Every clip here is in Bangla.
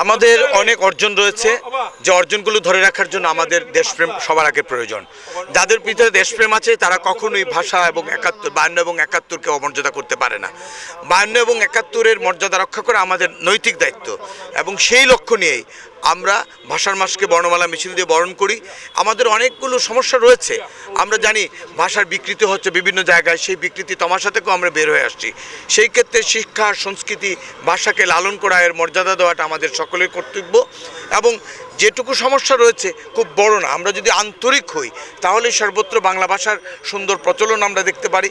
আমাদের অনেক অর্জন রয়েছে, যে অর্জনগুলো ধরে রাখার জন্য আমাদের দেশপ্রেম সবার আগে প্রয়োজন। যাদের ভিতরে দেশপ্রেম আছে তারা কখনোই ভাষা এবং 52 এবং 71কে অমর্যাদা করতে পারে না। 52 এবং 71-এর মর্যাদা রক্ষা করা আমাদের নৈতিক দায়িত্ব, এবং সেই লক্ষ্য নিয়েই আমরা ভাষার মাসকে বর্ণমালা মিছিল দিয়ে বরণ করি। আমাদের অনেকগুলো সমস্যা রয়েছে, আমরা জানি ভাষার বিকৃতি হচ্ছে বিভিন্ন জায়গায়, সেই বিকৃতি তমাশা থেকেও আমরা বের হয়ে আসছি। সেই ক্ষেত্রে শিক্ষা, সংস্কৃতি, ভাষাকে লালন করা, এর মর্যাদা দেওয়াটা আমাদের সকলের কর্তব্য। এবং যেটুকু সমস্যা রয়েছে খুব বড় না, আমরা যদি আন্তরিক হই তাহলে সর্বত্র বাংলা ভাষার সুন্দর প্রচলন আমরা দেখতে পারি।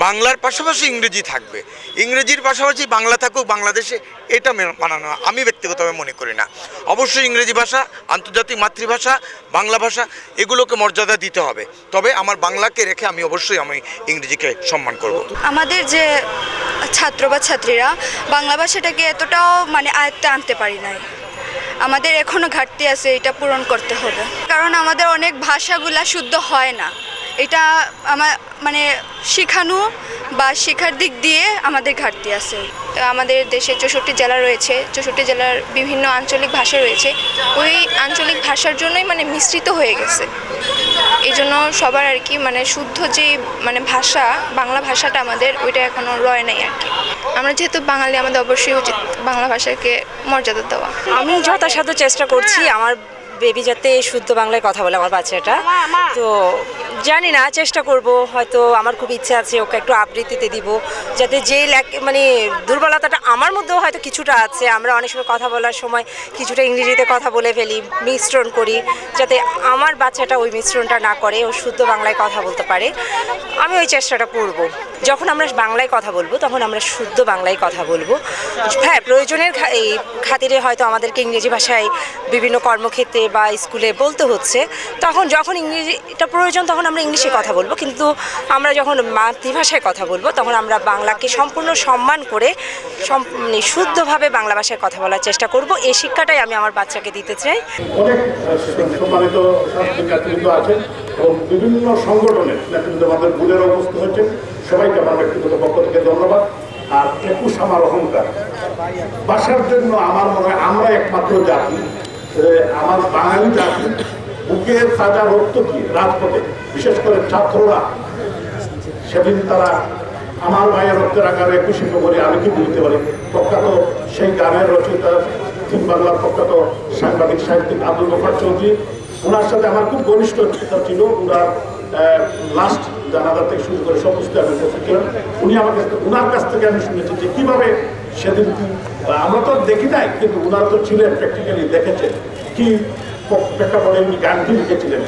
বাংলার পাশাপাশি ইংরেজি থাকবে, ইংরেজির পাশাপাশি বাংলা থাকুক বাংলাদেশে, এটা মানানো আমি ব্যক্তিগতভাবে মনে করি না। অবশ্যই ইংরেজি ভাষা, আন্তর্জাতিক মাতৃভাষা, বাংলা ভাষা, এগুলোকে মর্যাদা দিতে হবে। তবে আমার বাংলাকে রেখে আমি অবশ্যই ইংরেজিকে সম্মান করব। আমাদের যে ছাত্র বা ছাত্রীরা বাংলা ভাষাটাকে এতটাও আয়ত্তে আনতে পারি নাই, আমাদের এখনও ঘাটতি আছে, এটা পূরণ করতে হবে। কারণ আমাদের অনেক ভাষাগুলা শুদ্ধ হয় না, এটা আমার শেখানো বা শেখার দিক দিয়ে আমাদের ঘাটতি আছে। আমাদের দেশে 64 জেলা রয়েছে, 64 জেলার বিভিন্ন আঞ্চলিক ভাষা রয়েছে, ওই আঞ্চলিক ভাষার জন্যই মিশ্রিত হয়ে গেছে। এই জন্য সবার আর কি শুদ্ধ যে ভাষা, বাংলা ভাষাটা আমাদের ওইটা এখনও রয় নাই আর কি। আমরা যেহেতু বাঙালি, আমাদের অবশ্যই উচিত বাংলা ভাষাকে মর্যাদা দেওয়া। আমি যথাসাধ্য চেষ্টা করছি আমার বেবি যাতে শুদ্ধ বাংলায় কথা বলে, আমার বাচ্চাটা। তো জানি না, চেষ্টা করব। হয়তো আমার খুব ইচ্ছা আছে ওকে একটু আবৃত্তিতে দিব, যাতে যে দুর্বলতাটা আমার মধ্যেও হয়তো কিছুটা আছে। আমরা অনেক সময় কথা বলার সময় কিছুটা ইংরেজিতে কথা বলে ফেলি, মিশ্রণ করি, যাতে আমার বাচ্চাটা ওই মিশ্রণটা না করে, ও শুদ্ধ বাংলায় কথা বলতে পারে। আমি ওই চেষ্টাটা করব। যখন আমরা বাংলায় কথা বলবো তখন আমরা শুদ্ধ বাংলায় কথা বলবো। হ্যাঁ, প্রয়োজনের এই খাতিরে হয়তো আমাদেরকে ইংরেজি ভাষায় বিভিন্ন কর্মক্ষেত্রে বা স্কুলে বলতে হচ্ছে, তখন যখন ইংরেজিটা প্রয়োজন তখন আমরা ইংলিশে কথা বলবো। কিন্তু আমরা যখন মাতৃভাষায় কথা বলবো তখন আমরা বাংলাকে সম্পূর্ণ সম্মান করে শুদ্ধভাবে বাংলা ভাষায় কথা বলার চেষ্টা করব। এই শিক্ষাটাই আমি আমার বাচ্চাকে দিতে চাই। অনেক সম্মানিত ছাত্রছাত্রীবৃন্দ আছেন এবং বিভিন্ন সংগঠনের নেতৃত্ব আমাদের বুলের উপস্থিত হয়েছেন, সবাইকে আমার ব্যক্তিগত পক্ষ থেকে ধন্যবাদ। আর 21 আমার অহংকার ভাষার জন্য আমার মনে হয় আমরা একমাত্র জাতি, আমার বাঙালি জাতি বুকের তাজা রক্ত দিয়ে রাজপথে, বিশেষ করে ছাত্ররা সেদিন তারা আমার ভাইয়ের রক্তের আকারে 21শে ফেব্রুয়ারি আমি কি বলতে পারি, প্রখ্যাত সেই গানের রচয়িতা, তিন বাংলার প্রখ্যাত সাংবাদিক সাহিত্যিক আব্দুল গফার চৌধুরী, ওনার সাথে আমার খুব ঘনিষ্ঠতা ছিল। ওনার লাস্ট জানাজা থেকে শুরু করে সমস্ত আমি বসেছিলাম। উনি আমাকে, ওনার কাছ থেকে আমি শুনেছি যে কীভাবে সেদিন আমরা তো দেখি নাই, কিন্তু ওনারা তো ছিলেন, প্র্যাকটিক্যালি দেখেছেন কি প্রেক্ষাপটে উনি গানটি লিখেছিলেন।